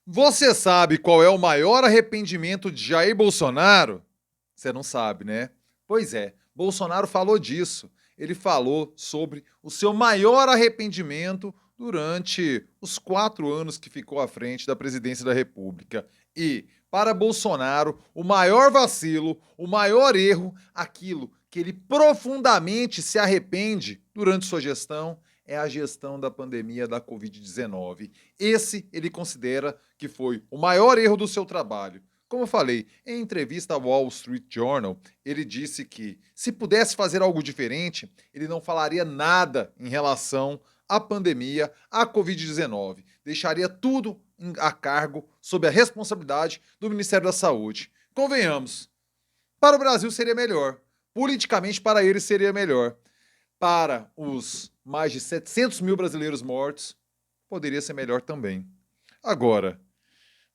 Você sabe qual é o maior arrependimento de Jair Bolsonaro? Você não sabe, né? Pois é, Bolsonaro falou disso. Ele falou sobre o seu maior arrependimento durante os 4 anos que ficou à frente da presidência da República. E, para Bolsonaro, o maior vacilo, o maior erro, aquilo que ele profundamente se arrepende durante sua gestão, é a gestão da pandemia da Covid-19. Esse ele considera que foi o maior erro do seu trabalho. Como eu falei, em entrevista ao Wall Street Journal, ele disse que, se pudesse fazer algo diferente, ele não falaria nada em relação à pandemia, à Covid-19. Deixaria tudo a cargo, sob a responsabilidade do Ministério da Saúde. Convenhamos, para o Brasil seria melhor. Politicamente, para ele seria melhor. Para os mais de 700 mil brasileiros mortos, poderia ser melhor também. Agora,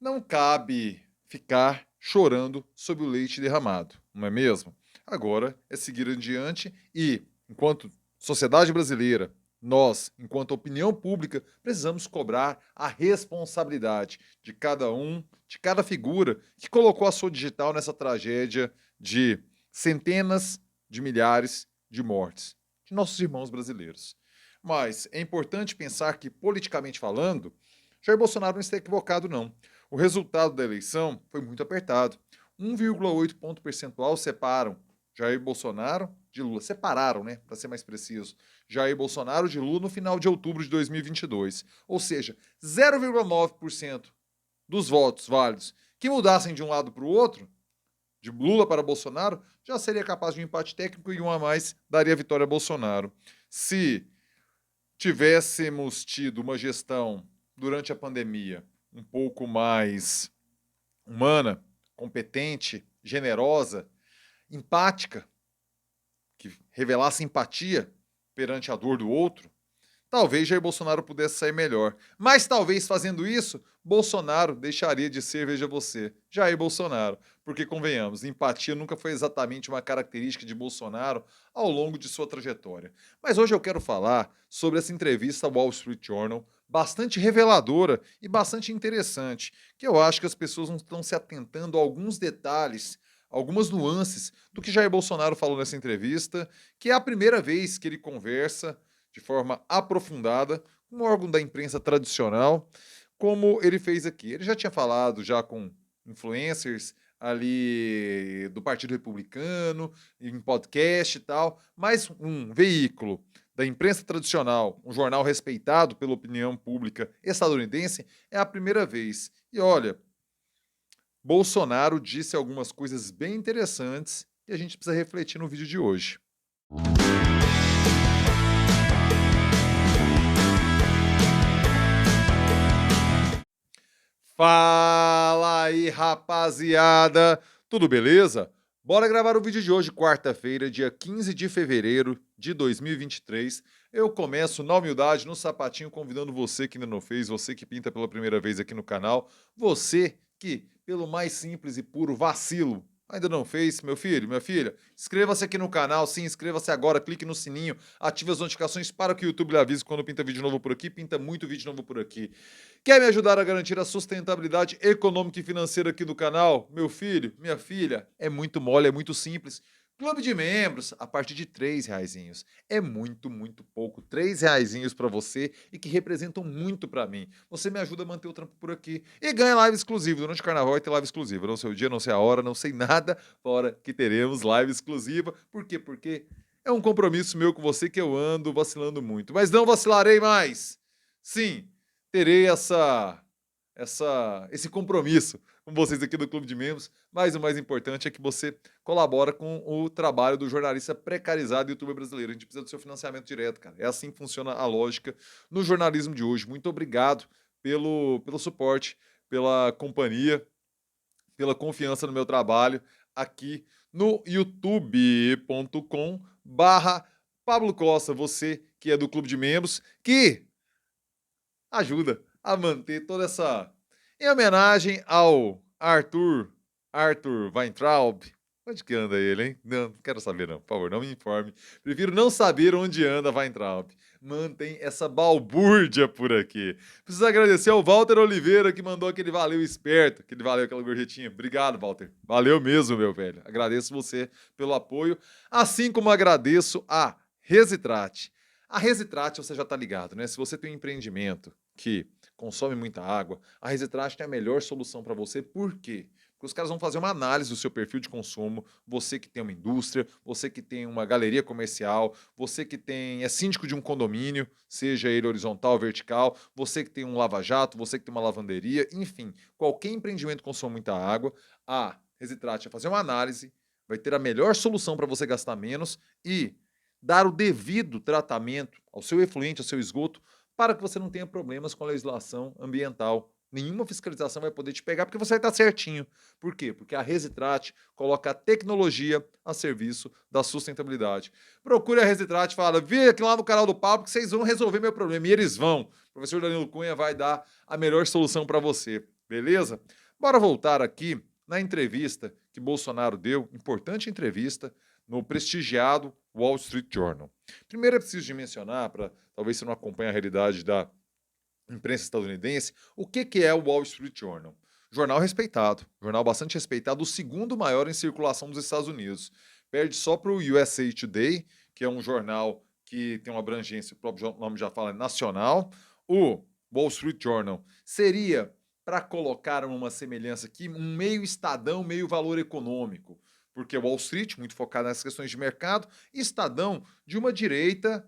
não cabe ficar chorando sobre o leite derramado, não é mesmo? Agora é seguir adiante e, enquanto sociedade brasileira, nós, enquanto opinião pública, precisamos cobrar a responsabilidade de cada um, de cada figura que colocou a sua digital nessa tragédia de centenas de milhares de mortes de nossos irmãos brasileiros. Mas é importante pensar que, politicamente falando, Jair Bolsonaro não está equivocado, não. O resultado da eleição foi muito apertado. 1,8 ponto percentual separam Jair Bolsonaro de Lula. Separaram, né, para ser mais preciso. Jair Bolsonaro de Lula no final de outubro de 2022. Ou seja, 0,9% dos votos válidos que mudassem de um lado para o outro, de Lula para Bolsonaro, já seria capaz de um empate técnico e um a mais daria a vitória a Bolsonaro. Se tivéssemos tido uma gestão durante a pandemia um pouco mais humana, competente, generosa, empática, que revelasse empatia perante a dor do outro, talvez Jair Bolsonaro pudesse sair melhor. Mas talvez fazendo isso, Bolsonaro deixaria de ser, veja você, Jair Bolsonaro. Porque, convenhamos, empatia nunca foi exatamente uma característica de Bolsonaro ao longo de sua trajetória. Mas hoje eu quero falar sobre essa entrevista ao Wall Street Journal, bastante reveladora e bastante interessante, que eu acho que as pessoas não estão se atentando a alguns detalhes, algumas nuances do que Jair Bolsonaro falou nessa entrevista, que é a primeira vez que ele conversa de forma aprofundada com um órgão da imprensa tradicional, como ele fez aqui. Ele já tinha falado já com influencers ali do Partido Republicano, em podcast e tal, mas um veículo da imprensa tradicional, um jornal respeitado pela opinião pública estadunidense, é a primeira vez. E olha, Bolsonaro disse algumas coisas bem interessantes e a gente precisa refletir no vídeo de hoje. Fala aí, rapaziada! Tudo beleza? Bora gravar o vídeo de hoje, quarta-feira, dia 15 de fevereiro de 2023. Eu começo na humildade, no sapatinho, convidando você que ainda não fez, você que pinta pela primeira vez aqui no canal, você que, pelo mais simples e puro vacilo, ainda não fez, meu filho, minha filha, inscreva-se aqui no canal, sim, inscreva-se agora, clique no sininho, ative as notificações para que o YouTube lhe avise quando pinta vídeo novo por aqui, pinta muito vídeo novo por aqui. Quer me ajudar a garantir a sustentabilidade econômica e financeira aqui do canal? Meu filho, minha filha, é muito mole, é muito simples. Clube de membros, a partir de R$ 3. É muito, muito pouco. R$ 3 para você e que representam muito para mim. Você me ajuda a manter o trampo por aqui. E ganha live exclusiva. Durante o carnaval vai ter live exclusiva. Não sei o dia, não sei a hora, não sei nada, fora que teremos live exclusiva. Por quê? Porque é um compromisso meu com você que eu ando vacilando muito. Mas não vacilarei mais. Sim, terei esse compromisso com vocês aqui do Clube de Membros, mas o mais importante é que você colabora com o trabalho do jornalista precarizado e youtuber brasileiro. A gente precisa do seu financiamento direto, cara. É assim que funciona a lógica no jornalismo de hoje. Muito obrigado pelo suporte, pela companhia, pela confiança no meu trabalho aqui no youtube.com/Pablo Costa, você que é do Clube de Membros, que ajuda a manter toda essa. Em homenagem ao Arthur Weintraub. Onde que anda ele, hein? Não quero saber, não. Por favor, não me informe. Prefiro não saber onde anda Weintraub. mantém essa balbúrdia por aqui. Preciso agradecer ao Walter Oliveira que mandou aquele valeu esperto, aquele valeu, aquela gorjetinha. Obrigado, Walter. Valeu mesmo, meu velho. Agradeço você pelo apoio, assim como agradeço a Resitrate. A Resitrate, você já tá ligado, né? Se você tem um empreendimento que consome muita água, a Resitrate é a melhor solução para você. Por quê? Porque os caras vão fazer uma análise do seu perfil de consumo, você que tem uma indústria, você que tem uma galeria comercial, você que é síndico de um condomínio, seja ele horizontal ou vertical, você que tem um lava-jato, você que tem uma lavanderia, enfim, qualquer empreendimento que consome muita água, a Resitrate vai fazer uma análise, vai ter a melhor solução para você gastar menos e dar o devido tratamento ao seu efluente, ao seu esgoto, para que você não tenha problemas com a legislação ambiental. Nenhuma fiscalização vai poder te pegar porque você vai estar certinho. Por quê? Porque a Resitrate coloca a tecnologia a serviço da sustentabilidade. Procure a Resitrate e fala, vem aqui lá no canal do Papo que vocês vão resolver meu problema. E eles vão. O professor Danilo Cunha vai dar a melhor solução para você. Beleza? Bora voltar aqui na entrevista que Bolsonaro deu, importante entrevista, no prestigiado Wall Street Journal. Primeiro é preciso de mencionar, para talvez você não acompanhe a realidade da imprensa estadunidense, o que é o Wall Street Journal? Jornal respeitado, jornal bastante respeitado, o segundo maior em circulação dos Estados Unidos. Perde só para o USA Today, que é um jornal que tem uma abrangência, o próprio nome já fala, nacional. O Wall Street Journal seria, para colocar uma semelhança aqui, um meio Estadão, meio Valor Econômico. Porque Wall Street, muito focado nas questões de mercado, e Estadão, de uma direita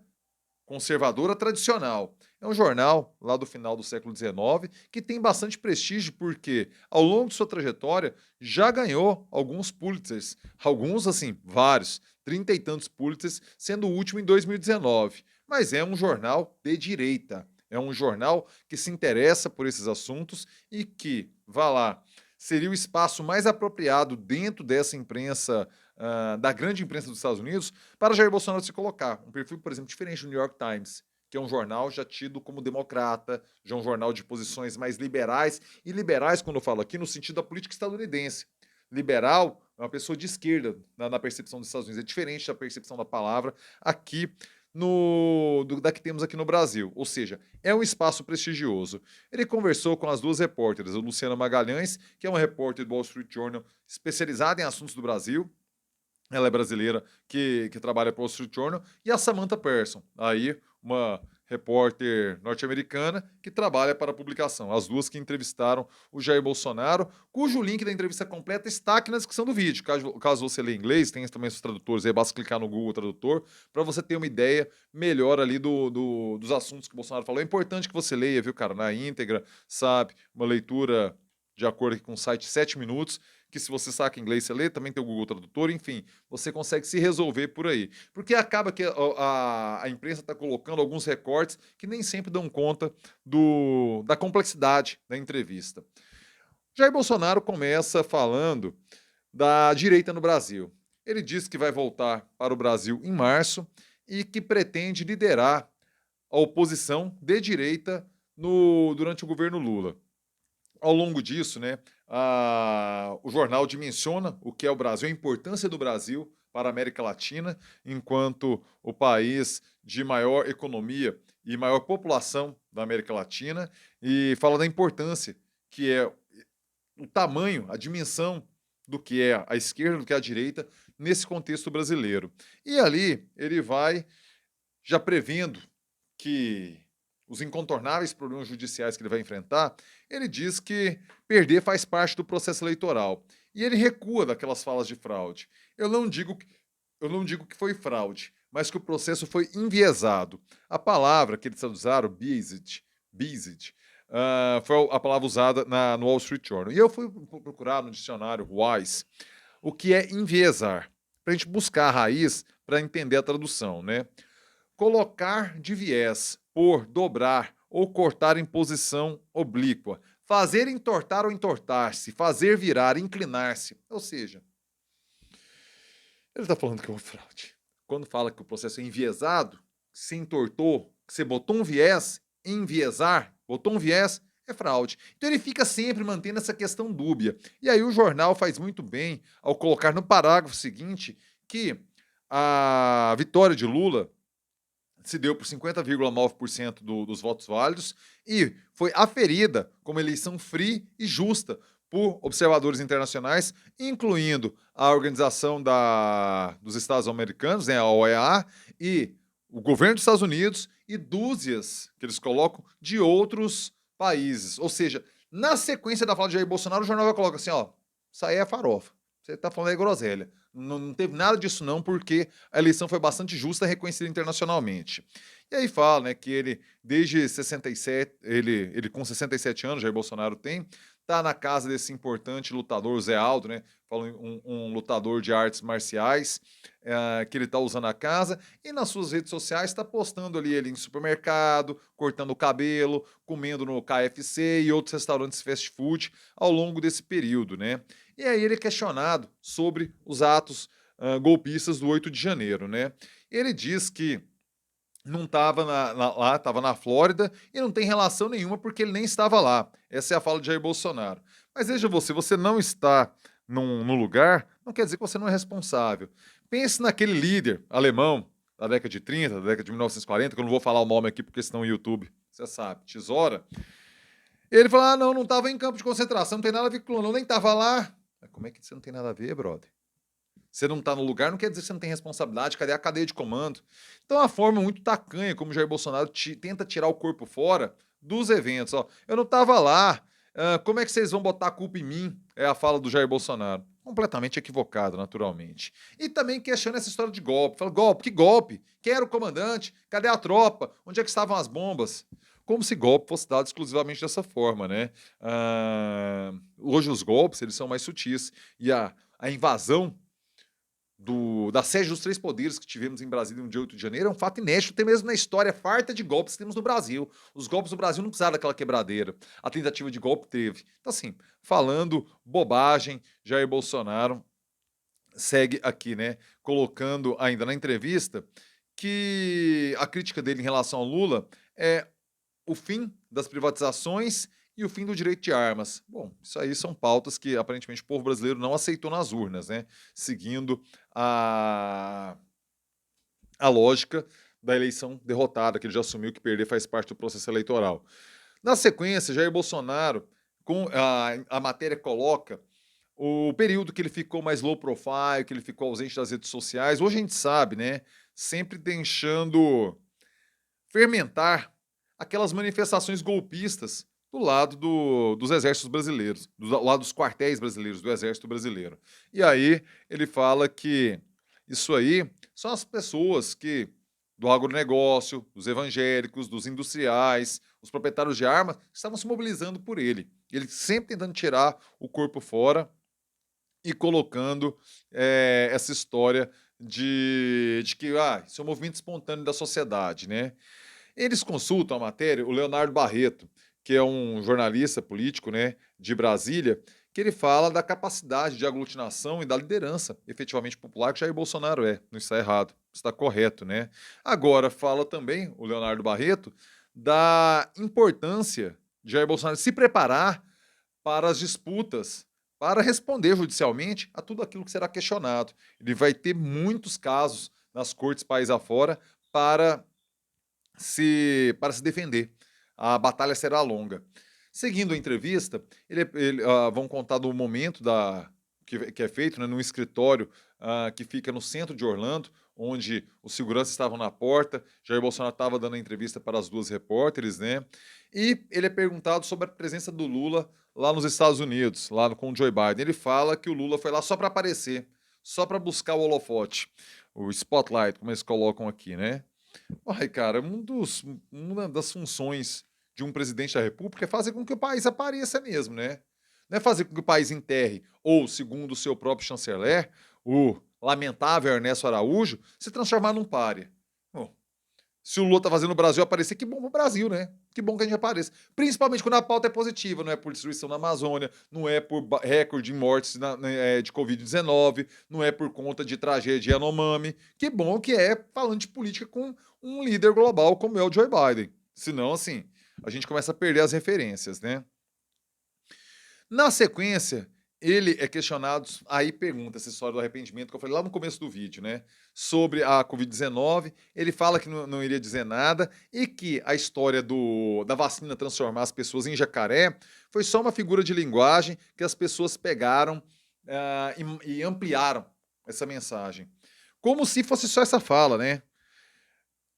conservadora tradicional. É um jornal lá do final do século XIX que tem bastante prestígio porque, ao longo de sua trajetória, já ganhou alguns Pulitzers. Alguns, assim, vários, 30 e tantos Pulitzers, sendo o último em 2019. Mas é um jornal de direita. É um jornal que se interessa por esses assuntos e que, vá lá, seria o espaço mais apropriado dentro dessa imprensa, da grande imprensa dos Estados Unidos, para Jair Bolsonaro se colocar. Um perfil, por exemplo, diferente do New York Times, que é um jornal já tido como democrata, já um jornal de posições mais liberais, e liberais, quando eu falo aqui, no sentido da política estadunidense. Liberal é uma pessoa de esquerda na percepção dos Estados Unidos, é diferente da percepção da palavra aqui da que temos aqui no Brasil, ou seja, é um espaço prestigioso. Ele conversou com as duas repórteres, a Luciana Magalhães, que é uma repórter do Wall Street Journal especializada em assuntos do Brasil, ela é brasileira que trabalha para o Wall Street Journal, e a Samantha Persson, aí uma repórter norte-americana que trabalha para a publicação. As duas que entrevistaram o Jair Bolsonaro, cujo link da entrevista completa está aqui na descrição do vídeo. Caso você leia inglês, tem também os tradutores, aí basta clicar no Google Tradutor para você ter uma ideia melhor ali dos assuntos que o Bolsonaro falou. É importante que você leia, viu, cara, na íntegra, sabe? Uma leitura de acordo com o site 7 minutos, que se você saca inglês, você lê, também tem o Google Tradutor, enfim, você consegue se resolver por aí. Porque acaba que a imprensa está colocando alguns recortes que nem sempre dão conta da complexidade da entrevista. Jair Bolsonaro começa falando da direita no Brasil. Ele diz que vai voltar para o Brasil em março e que pretende liderar a oposição de direita durante o governo Lula. Ao longo disso, né, o jornal dimensiona o que é o Brasil, a importância do Brasil para a América Latina, enquanto o país de maior economia e maior população da América Latina, e fala da importância que é o tamanho, a dimensão do que é a esquerda, do que é a direita, nesse contexto brasileiro. E ali ele vai já prevendo que os incontornáveis problemas judiciais que ele vai enfrentar, ele diz que perder faz parte do processo eleitoral. E ele recua daquelas falas de fraude. Eu não digo que foi fraude, mas que o processo foi enviesado. A palavra que eles usaram, biased, foi a palavra usada no Wall Street Journal. E eu fui procurar no dicionário Wise o que é enviesar, para a gente buscar a raiz para entender a tradução, né? Colocar de viés, pôr, dobrar ou cortar em posição oblíqua. Fazer entortar ou entortar-se. Fazer virar, inclinar-se. Ou seja, ele está falando que é uma fraude. Quando fala que o processo é enviesado, que se entortou, que você botou um viés, enviesar, botou um viés, é fraude. Então ele fica sempre mantendo essa questão dúbia. E aí o jornal faz muito bem ao colocar no parágrafo seguinte que a vitória de Lula se deu por 50,9% dos votos válidos e foi aferida como eleição free e justa por observadores internacionais, incluindo a Organização dos Estados Americanos, né, a OEA, e o governo dos Estados Unidos e dúzias, que eles colocam, de outros países. Ou seja, na sequência da fala de Jair Bolsonaro, o jornal vai colocar assim, ó, isso aí é farofa. Você tá falando aí groselha. Não teve nada disso não, porque a eleição foi bastante justa e reconhecida internacionalmente. E aí fala, né, que ele, desde 67, ele com 67 anos, Jair Bolsonaro tem, tá na casa desse importante lutador, o Zé Aldo, né, fala um lutador de artes marciais, que ele tá usando a casa, e nas suas redes sociais está postando ali ele em supermercado, cortando o cabelo, comendo no KFC e outros restaurantes fast food ao longo desse período, né. E aí ele é questionado sobre os atos golpistas do 8 de janeiro, né. Ele diz que não estava lá, estava na Flórida e não tem relação nenhuma porque ele nem estava lá. Essa é a fala de Jair Bolsonaro. Mas veja você não está no lugar, não quer dizer que você não é responsável. Pense naquele líder alemão da década de 30, da década de 1940, que eu não vou falar o nome aqui porque senão o YouTube, você sabe, tesoura. Ele falou: ah, não estava em campo de concentração, não tem nada a ver com o não, nem estava lá. Mas como é que você não tem nada a ver, brother? Você não está no lugar, não quer dizer que você não tem responsabilidade. Cadê a cadeia de comando? Então, é uma forma muito tacanha como Jair Bolsonaro tenta tirar o corpo fora dos eventos. Ó, eu não estava lá. Como é que vocês vão botar a culpa em mim? É a fala do Jair Bolsonaro. Completamente equivocado, naturalmente. E também questiona essa história de golpe. Fala, golpe? Que golpe? Quem era o comandante? Cadê a tropa? Onde é que estavam as bombas? Como se golpe fosse dado exclusivamente dessa forma, né? Hoje os golpes, eles são mais sutis. E a invasão da sede dos três poderes que tivemos em Brasília no dia 8 de janeiro é um fato inédito, até mesmo na história farta de golpes que temos no Brasil. Os golpes do Brasil não precisaram daquela quebradeira. A tentativa de golpe teve. Então, assim, falando bobagem, Jair Bolsonaro segue aqui, né, colocando ainda na entrevista que a crítica dele em relação ao Lula é o fim das privatizações e o fim do direito de armas. Bom, isso aí são pautas que aparentemente o povo brasileiro não aceitou nas urnas, né? Seguindo a, a lógica da eleição derrotada, que ele já assumiu que perder faz parte do processo eleitoral. Na sequência, Jair Bolsonaro, com a matéria coloca o período que ele ficou mais low profile, que ele ficou ausente das redes sociais. Hoje a gente sabe, né? Sempre deixando fermentar aquelas manifestações golpistas do lado dos exércitos brasileiros, do lado dos quartéis brasileiros, do exército brasileiro. E aí ele fala que isso aí são as pessoas que do agronegócio, dos evangélicos, dos industriais, os proprietários de armas, estavam se mobilizando por ele. Ele sempre tentando tirar o corpo fora e colocando essa história de que isso é um movimento espontâneo da sociedade, né? Eles consultam a matéria, o Leonardo Barreto, que é um jornalista político, né, de Brasília, que ele fala da capacidade de aglutinação e da liderança efetivamente popular que Jair Bolsonaro é. Não está errado, está correto, né? Agora, fala também o Leonardo Barreto da importância de Jair Bolsonaro se preparar para as disputas, para responder judicialmente a tudo aquilo que será questionado. Ele vai ter muitos casos nas cortes país afora para se defender. A batalha será longa. Seguindo a entrevista, vão contar do momento que é feito, né, num escritório que fica no centro de Orlando, onde os seguranças estavam na porta. Jair Bolsonaro estava dando a entrevista para as duas repórteres, né? E ele é perguntado sobre a presença do Lula lá nos Estados Unidos, lá com o Joe Biden. Ele fala que o Lula foi lá só para aparecer, só para buscar o holofote, o spotlight, como eles colocam aqui, né? Ai, cara, uma das funções de um presidente da República é fazer com que o país apareça mesmo, né? Não é fazer com que o país enterre, ou, segundo o seu próprio chanceler, o lamentável Ernesto Araújo, se transformar num pária. Bom, se o Lula tá fazendo o Brasil aparecer, que bom pro Brasil, né? Que bom que a gente apareça. Principalmente quando a pauta é positiva, não é por destruição na Amazônia, não é por recorde em mortes de Covid-19, não é por conta de tragédia Yanomami. Que bom que é falando de política com um líder global como é o Joe Biden. Senão, assim, a gente começa a perder as referências, né? Na sequência, Ele é questionado, aí pergunta essa história do arrependimento que eu falei lá no começo do vídeo, né, sobre a Covid-19, ele fala que não iria dizer nada e que a história da vacina transformar as pessoas em jacaré foi só uma figura de linguagem que as pessoas pegaram, e ampliaram essa mensagem. Como se fosse só essa fala, né.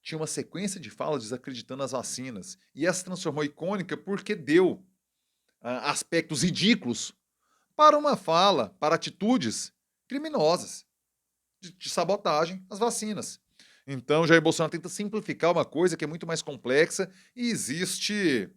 Tinha uma sequência de falas desacreditando as vacinas, e essa se transformou icônica porque deu, aspectos ridículos para uma fala, para atitudes criminosas de sabotagem às vacinas. Então, Jair Bolsonaro tenta simplificar uma coisa que é muito mais complexa e existia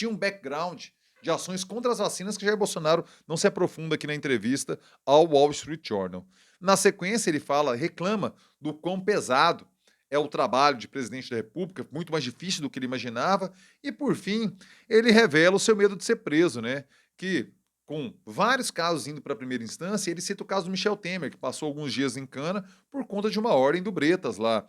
um background de ações contra as vacinas que Jair Bolsonaro não se aprofunda aqui na entrevista ao Wall Street Journal. Na sequência, ele reclama do quão pesado é o trabalho de presidente da República, muito mais difícil do que ele imaginava, e por fim, ele revela o seu medo de ser preso, né? Que com vários casos indo para a primeira instância, ele cita o caso do Michel Temer, que passou alguns dias em cana por conta de uma ordem do Bretas lá.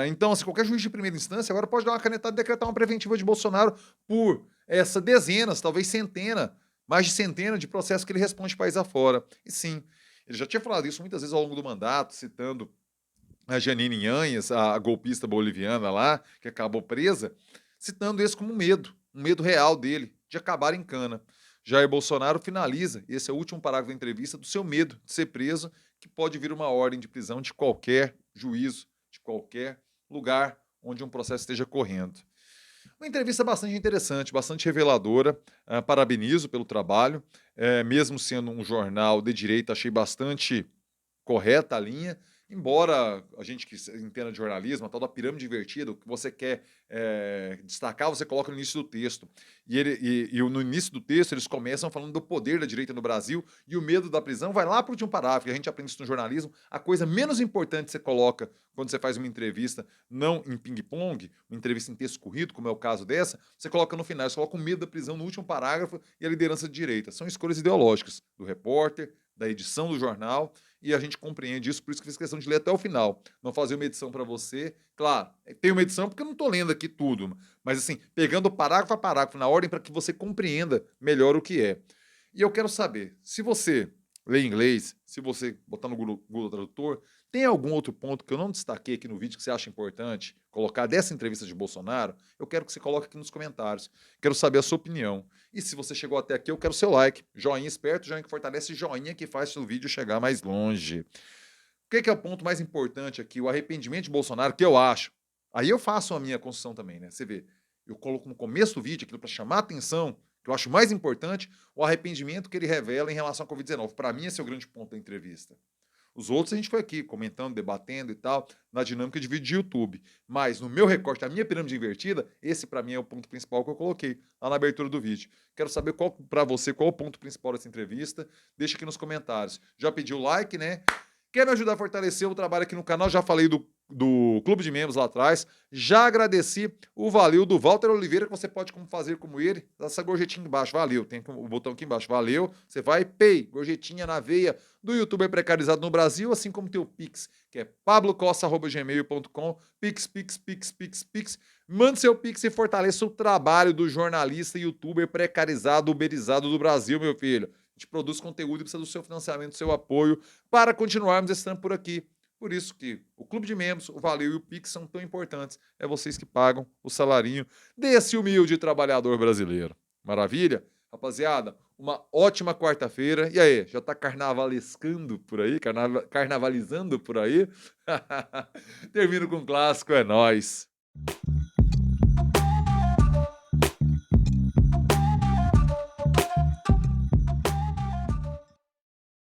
Então, assim, qualquer juiz de primeira instância agora pode dar uma canetada e decretar uma preventiva de Bolsonaro por essa dezenas, talvez centena, mais de centena de processos que ele responde país afora. E sim, ele já tinha falado isso muitas vezes ao longo do mandato, citando a Janine Inhanhas, a golpista boliviana lá, que acabou presa, citando isso como um medo real dele de acabar em cana. Jair Bolsonaro finaliza, esse é o último parágrafo da entrevista, do seu medo de ser preso, que pode vir uma ordem de prisão de qualquer juízo, de qualquer lugar onde um processo esteja correndo. Uma entrevista bastante interessante, bastante reveladora, parabenizo pelo trabalho, mesmo sendo um jornal de direita, achei bastante correta a linha, embora a gente que entenda de jornalismo, a tal da pirâmide invertida, o que você quer destacar, você coloca no início do texto. No início do texto, eles começam falando do poder da direita no Brasil e o medo da prisão vai lá para o último parágrafo, e a gente aprende isso no jornalismo. A coisa menos importante que você coloca quando você faz uma entrevista, não em ping-pong, uma entrevista em texto corrido, como é o caso dessa, você coloca no final, você coloca o medo da prisão no último parágrafo e a liderança de direita. São escolhas ideológicas do repórter, da edição do jornal, e a gente compreende isso, por isso que fiz questão de ler até o final. Não fazer uma edição para você. Claro, tem uma edição porque eu não estou lendo aqui tudo, mas assim, pegando parágrafo a parágrafo na ordem para que você compreenda melhor o que é. E eu quero saber, se você lê inglês, se você botar no Google Tradutor, tem algum outro ponto que eu não destaquei aqui no vídeo que você acha importante colocar dessa entrevista de Bolsonaro? Eu quero que você coloque aqui nos comentários. Quero saber a sua opinião. E se você chegou até aqui, eu quero seu like. Joinha esperto, joinha que fortalece, joinha que faz o vídeo chegar mais longe. O que é o ponto mais importante aqui? O arrependimento de Bolsonaro, que eu acho. Aí eu faço a minha construção também, né? Você vê, eu coloco no começo do vídeo aquilo para chamar a atenção, que eu acho mais importante, o arrependimento que ele revela em relação à Covid-19. Para mim, esse é o grande ponto da entrevista. Os outros a gente foi aqui comentando, debatendo e tal, na dinâmica de vídeo de YouTube. Mas no meu recorte, a minha pirâmide invertida, esse para mim é o ponto principal que eu coloquei lá na abertura do vídeo. Quero saber para você qual é o ponto principal dessa entrevista. Deixa aqui nos comentários. Já pediu o like, né? Quer me ajudar a fortalecer o trabalho aqui no canal? Já falei do Clube de Membros lá atrás. Já agradeci o valeu do Walter Oliveira, que você pode fazer como ele. Dá essa gorjetinha embaixo, valeu. Tem o botão aqui embaixo, valeu. Você vai, pay, gorjetinha na veia do youtuber precarizado no Brasil, assim como tem o Pix, que é pablocossa@gmail.com. Pix, Pix, Pix, Pix, Pix. Mande seu Pix e fortaleça o trabalho do jornalista e youtuber precarizado, uberizado do Brasil, meu filho. A gente produz conteúdo e precisa do seu financiamento, do seu apoio para continuarmos esse trampo por aqui. Por isso que o Clube de Membros, o Valeu e o Pix são tão importantes. É vocês que pagam o salarinho desse humilde trabalhador brasileiro. Maravilha? Rapaziada, uma ótima quarta-feira. E aí, já tá carnavalescando por aí? Carnavalizando por aí? Termino com um clássico, é nóis.